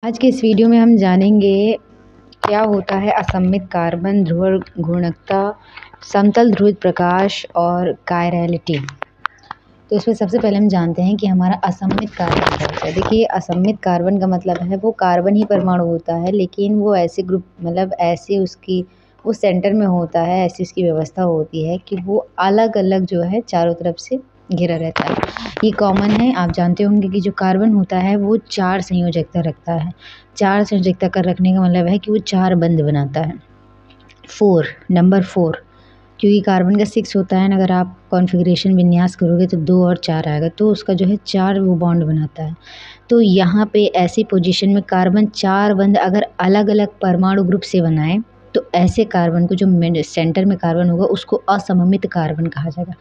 आज के इस वीडियो में हम जानेंगे क्या होता है असममित कार्बन, ध्रुव घूर्णकता, समतल ध्रुवित प्रकाश और कायरलिटी। तो इसमें सबसे पहले हम जानते हैं कि हमारा असममित कार्बन क्या होता है। देखिए, असममित कार्बन का मतलब है वो कार्बन ही परमाणु होता है, लेकिन वो ऐसे ग्रुप मतलब ऐसे उसकी वो सेंटर में होता है, ऐसी उसकी व्यवस्था होती है कि वो अलग अलग जो है चारों तरफ से घिरा रहता है। ये कॉमन है, आप जानते होंगे कि जो कार्बन होता है वो 4 संयोजकता रखता है। 4 संयोजकता का रखने का मतलब है कि वो 4 बंध बनाता है। 4 नंबर 4, क्योंकि कार्बन का 6 होता है ना, अगर आप कॉन्फ़िगरेशन विन्यास करोगे तो 2 और 4 आएगा, तो उसका जो है 4 वो बॉन्ड बनाता है। तो यहाँ पे ऐसी पोजीशन में कार्बन 4 बंध अगर अलग अलग परमाणु ग्रुप से बनाए तो ऐसे कार्बन को, जो सेंटर में कार्बन होगा, उसको असममित कार्बन कहा जाएगा।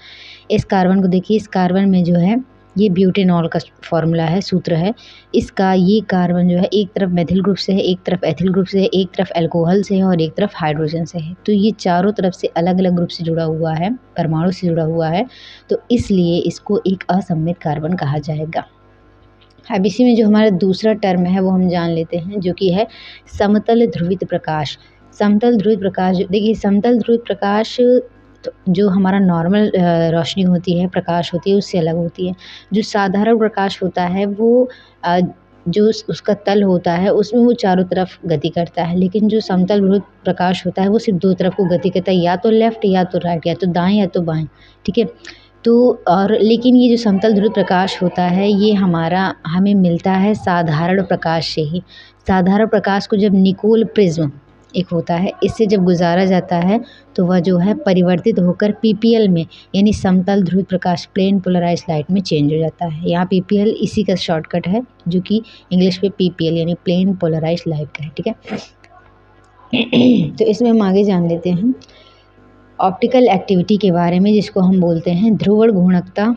इस कार्बन को देखिए, इस कार्बन में जो है ये ब्यूटेनॉल का फॉर्मूला है, सूत्र है इसका। ये कार्बन जो है एक तरफ मेथिल ग्रुप से है, एक तरफ एथिल ग्रुप से है, एक तरफ अल्कोहल से है और एक तरफ हाइड्रोजन से है। तो ये चारों तरफ से अलग अलग ग्रुप से जुड़ा हुआ है, परमाणु से जुड़ा हुआ है, तो इसलिए इसको एक असममित कार्बन कहा जाएगा। अब इसी में जो हमारा दूसरा टर्म है वो हम जान लेते हैं, जो कि है समतल ध्रुवित प्रकाश। समतल ध्रुवित प्रकाश, देखिए समतल ध्रुवित प्रकाश तो जो हमारा नॉर्मल रोशनी होती है, प्रकाश होती है, उससे अलग होती है। जो साधारण प्रकाश होता है वो जो उसका तल होता है उसमें वो चारों तरफ गति करता है, लेकिन जो समतल ध्रुवित प्रकाश होता है वो सिर्फ दो तरफ को गति करता है, या तो लेफ्ट या तो राइट, या तो दाएं या तो बाएं। ठीक है, तो और लेकिन ये जो समतल ध्रुवित प्रकाश होता है ये हमें मिलता है साधारण प्रकाश से ही। साधारण प्रकाश को जब निकोल प्रिज्म एक होता है, इससे जब गुजारा जाता है तो वह जो है परिवर्तित होकर पीपीएल में, यानी समतल ध्रुवित प्रकाश, प्लेन पोलराइज्ड लाइट में चेंज हो जाता है। यहाँ पीपीएल इसी का शॉर्टकट है, जो कि इंग्लिश में पीपीएल यानी प्लेन पोलराइज्ड लाइट का है। ठीक है, तो इसमें हम आगे जान लेते हैं ऑप्टिकल एक्टिविटी के बारे में, जिसको हम बोलते हैं ध्रुवण घूर्णकता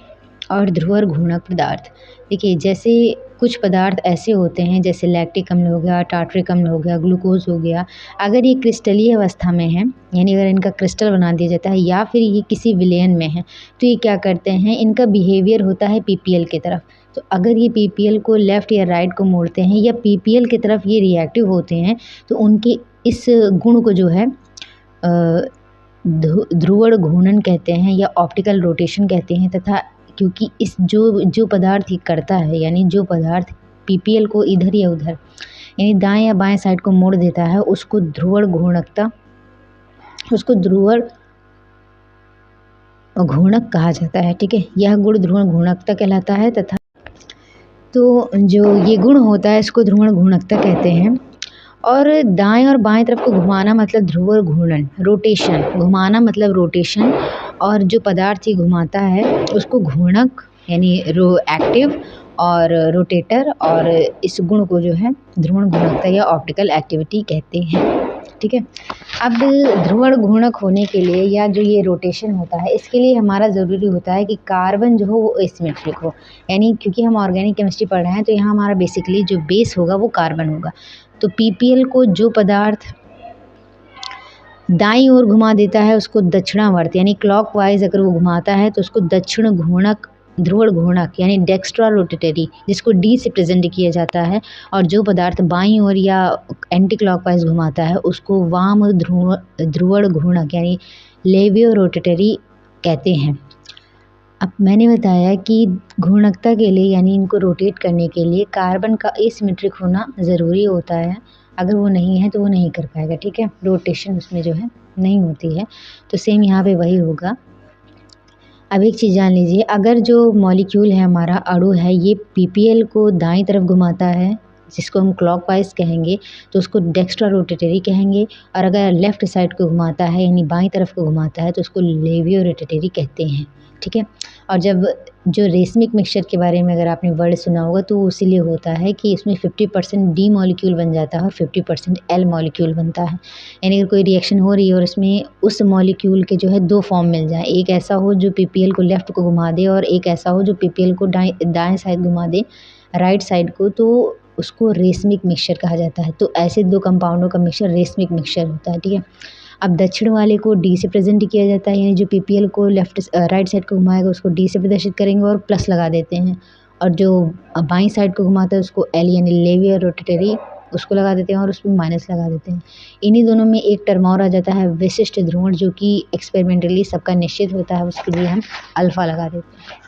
और ध्रुवण घूर्णक पदार्थ। देखिए, जैसे कुछ पदार्थ ऐसे होते हैं जैसे लैक्टिक अम्ल हो गया, टार्टरिक अम्ल हो गया, ग्लूकोज हो गया, अगर ये क्रिस्टलीय अवस्था में है, यानी अगर इनका क्रिस्टल बना दिया जाता है या फिर ये किसी विलयन में है, तो ये क्या करते हैं, इनका बिहेवियर होता है पीपीएल की तरफ। तो अगर ये पीपीएल को लेफ़्ट या राइट को मोड़ते हैं या पीपीएल की तरफ ये रिएक्टिव होते हैं, तो उनके इस गुण को जो है ध्रुवण घूर्णन कहते हैं या ऑप्टिकल रोटेशन कहते हैं। तथा क्योंकि इस जो पदार्थ ही करता है, यानी जो पदार्थ पीपीएल को इधर या उधर, यानी दाएं या बाएं साइड को मोड़ देता है, उसको ध्रुवण घूर्णकता, उसको ध्रुवण घूर्णक कहा जाता है। ठीक है, यह गुण ध्रुवण घूर्णकता कहलाता है। तथा तो जो ये गुण होता है इसको ध्रुवण घूर्णकता कहते हैं। और दाएं और बाएं तरफ को घुमाना मतलब ध्रुवण घूर्णन, रोटेशन, घुमाना मतलब रोटेशन, और जो पदार्थ ही घुमाता है उसको घूर्णक यानी एक्टिव और रोटेटर, और इस गुण को जो है ध्रुवण घूर्णकता या ऑप्टिकल एक्टिविटी कहते हैं। ठीक है, अब ध्रुवण घूर्णक होने के लिए या जो ये रोटेशन होता है, इसके लिए हमारा ज़रूरी होता है कि कार्बन जो हो वो एसिमेट्रिक हो, यानी क्योंकि हम ऑर्गेनिक केमिस्ट्री पढ़ रहे हैं तो यहाँ हमारा बेसिकली जो बेस होगा वो कार्बन होगा। तो पीपीएल को जो पदार्थ दाईं ओर घुमा देता है उसको दक्षिणावर्त यानी क्लॉकवाइज अगर वो घुमाता है तो उसको दक्षिण घूर्णक, ध्रुवण घूर्णक यानी डेक्स्ट्रा रोटेटरी, जिसको डी से प्रेजेंट किया जाता है। और जो पदार्थ बाईं ओर या एंटी क्लॉकवाइज घुमाता है उसको वाम ध्रुवण घूर्णक यानी लेवियो रोटेटरी कहते हैं। अब मैंने बताया कि घूर्णकता के लिए यानी इनको रोटेट करने के लिए कार्बन का एसिमेट्रिक होना ज़रूरी होता है, अगर वो नहीं है तो वो नहीं कर पाएगा। ठीक है, रोटेशन उसमें जो है नहीं होती है, तो सेम यहाँ पे वही होगा। अब एक चीज़ जान लीजिए, अगर जो मॉलिक्यूल है, हमारा अणु है, ये पीपीएल को दाईं तरफ घुमाता है जिसको हम क्लॉकवाइज कहेंगे तो उसको डेक्स्ट्रा रोटेटरी कहेंगे, और अगर लेफ़्ट साइड को घुमाता है यानी बाईं तरफ को घुमाता है तो उसको लेवियो रोटेटरी कहते हैं। ठीक है, और जब जो रेसमिक मिक्सचर के बारे में अगर आपने वर्ड सुना होगा तो वो इसीलिए होता है कि इसमें 50% डी मॉलिक्यूल बन जाता है और 50% एल मॉलिक्यूल बनता है। यानी अगर कोई रिएक्शन हो रही है और इसमें उस मॉलिक्यूल के जो है दो फॉर्म मिल जाए, एक ऐसा हो जो पीपीएल को लेफ़्ट को घुमा दे और एक ऐसा हो जो पीपीएल को दाएं साइड घुमा दे, राइट साइड को, तो उसको रेसमिक मिक्सचर कहा जाता है। तो ऐसे दो कंपाउंडों का मिक्सचर रेसमिक मिक्सचर होता है। ठीक है, अब दक्षिण वाले को डी से प्रेजेंट किया जाता है, यानी जो पीपीएल को राइट साइड को घुमाएगा उसको डी से प्रदर्शित करेंगे और प्लस लगा देते हैं, और जो बाईं साइड को घुमाता है उसको एल यानी लेवियो रोटेटरी उसको लगा देते हैं और उस पर माइनस लगा देते हैं। इन्हीं दोनों में एक टर्म और आ जाता है विशिष्ट ध्रुवण, जो कि एक्सपेरिमेंटली सबका निश्चित होता है, उसके लिए हम अल्फ़ा लगा देते हैं।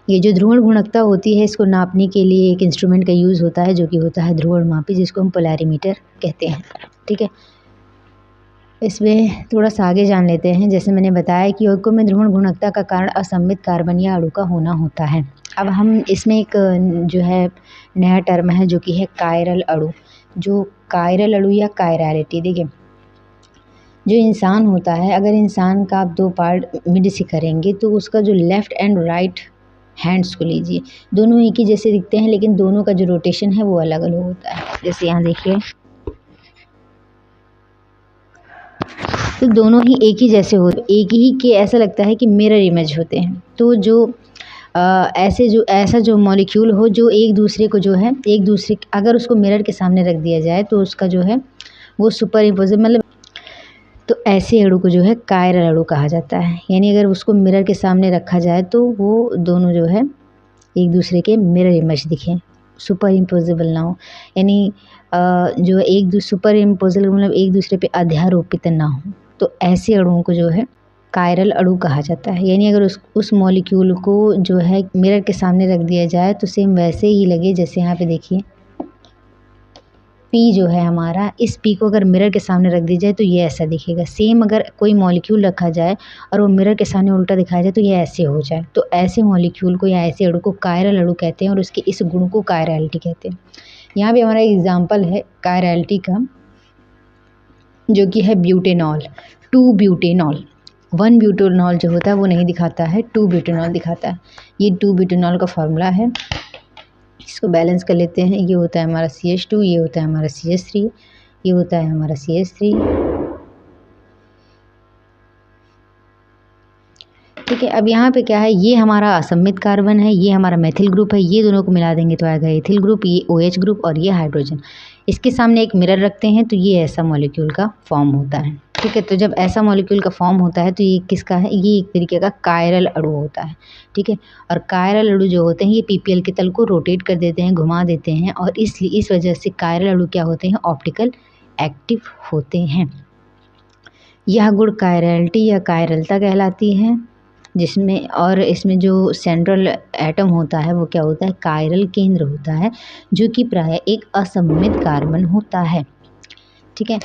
ये जो ध्रुवण गुणकता होती है, इसको नापने के लिए एक इंस्ट्रूमेंट का यूज़ होता है, जो कि होता है ध्रुवण मापी, जिसको हम पोलैरिमीटर कहते हैं। ठीक है, इसमें थोड़ा सा आगे जान लेते हैं। जैसे मैंने बताया कि यौगिकों में ध्रुवण गुणकता का कारण असममित कार्बन या अणु का होना होता है। अब हम इसमें एक जो है नया टर्म है, जो कि है कायरल अणु। जो कायरल अणु या कायरैलिटी, देखिए जो इंसान होता है, अगर इंसान का आप दो पार्ट मिड से करेंगे तो उसका जो लेफ़्ट एंड राइट हैंड्स को लीजिए, दोनों एक ही जैसे दिखते हैं, लेकिन दोनों का जो रोटेशन है वो अलग अलग होता है। जैसे यहाँ देखिए, तो दोनों ही एक ही जैसे हो, एक ही के ऐसा लगता है कि मिरर इमेज होते हैं। तो जो ऐसा जो मॉलिक्यूल हो, जो एक दूसरे को जो है एक दूसरे, अगर उसको मिरर के सामने रख दिया जाए तो उसका जो है वो सुपर इम्पोजिट, मतलब तो ऐसे अणु को जो है कायरल अणु कहा जाता है। यानी अगर उसको मिरर के सामने रखा जाए तो वो दोनों जो है एक दूसरे के मिरर इमेज दिखें, सुपर इम्पोजिबल ना हो। यानी जो एक सुपर इम्पोजिबल मतलब एक दूसरे पे अध्यारोपित ना हो, तो ऐसे अणुओं को जो है कायरल अणु कहा जाता है। यानी अगर उस मॉलिक्यूल को जो है मिरर के सामने रख दिया जाए तो सेम वैसे ही लगे, जैसे यहाँ पे देखिए पी जो है हमारा, इस पी को अगर मिरर के सामने रख दी जाए तो ये ऐसा दिखेगा। सेम अगर कोई मॉलिक्यूल रखा जाए और वो मिरर के सामने उल्टा दिखाया जाए तो ये ऐसे हो जाए, तो ऐसे मॉलिक्यूल को या ऐसे अणु को कायरल अणु कहते हैं और उसके इस गुण को कायरैलिटी कहते हैं। यहाँ भी हमारा एग्जाम्पल है कायरैलिटी का, जो कि है ब्यूटेनॉल। 2 ब्यूटेनॉल, 1 ब्यूटेनॉल जो होता है वो नहीं दिखाता है, 2 ब्यूटेनॉल दिखाता है। ये 2 ब्यूटेनॉल का फार्मूला है। इसको बैलेंस कर लेते हैं। ये होता है हमारा CH2, ये होता है हमारा CH3, ये होता है हमारा CH3। ठीक है, अब यहाँ पे क्या है, ये हमारा असममित कार्बन है, ये हमारा मेथिल ग्रुप है, ये दोनों को मिला देंगे तो आएगा एथिल ग्रुप, ये OH ग्रुप और ये हाइड्रोजन। इसके सामने एक मिरर रखते हैं तो ये ऐसा मॉलिक्यूल का फॉर्म होता है। ठीक है, तो जब ऐसा मॉलिक्यूल का फॉर्म होता है तो ये किसका है, ये एक तरीके का कायरल अणु होता है। ठीक है, और कायरल अणु जो होते हैं ये PPL के तल को रोटेट कर देते हैं, घुमा देते हैं, और इसलिए इस वजह से कायरल अणु क्या होते हैं, ऑप्टिकल एक्टिव होते हैं। यह गुण कायरैलिटी या कायरलता कहलाती है, जिसमें और इसमें जो सेंट्रल एटम होता है वो क्या होता है, कायरल केंद्र होता है, जो कि प्रायः एक असममित कार्बन होता है। ठीक है,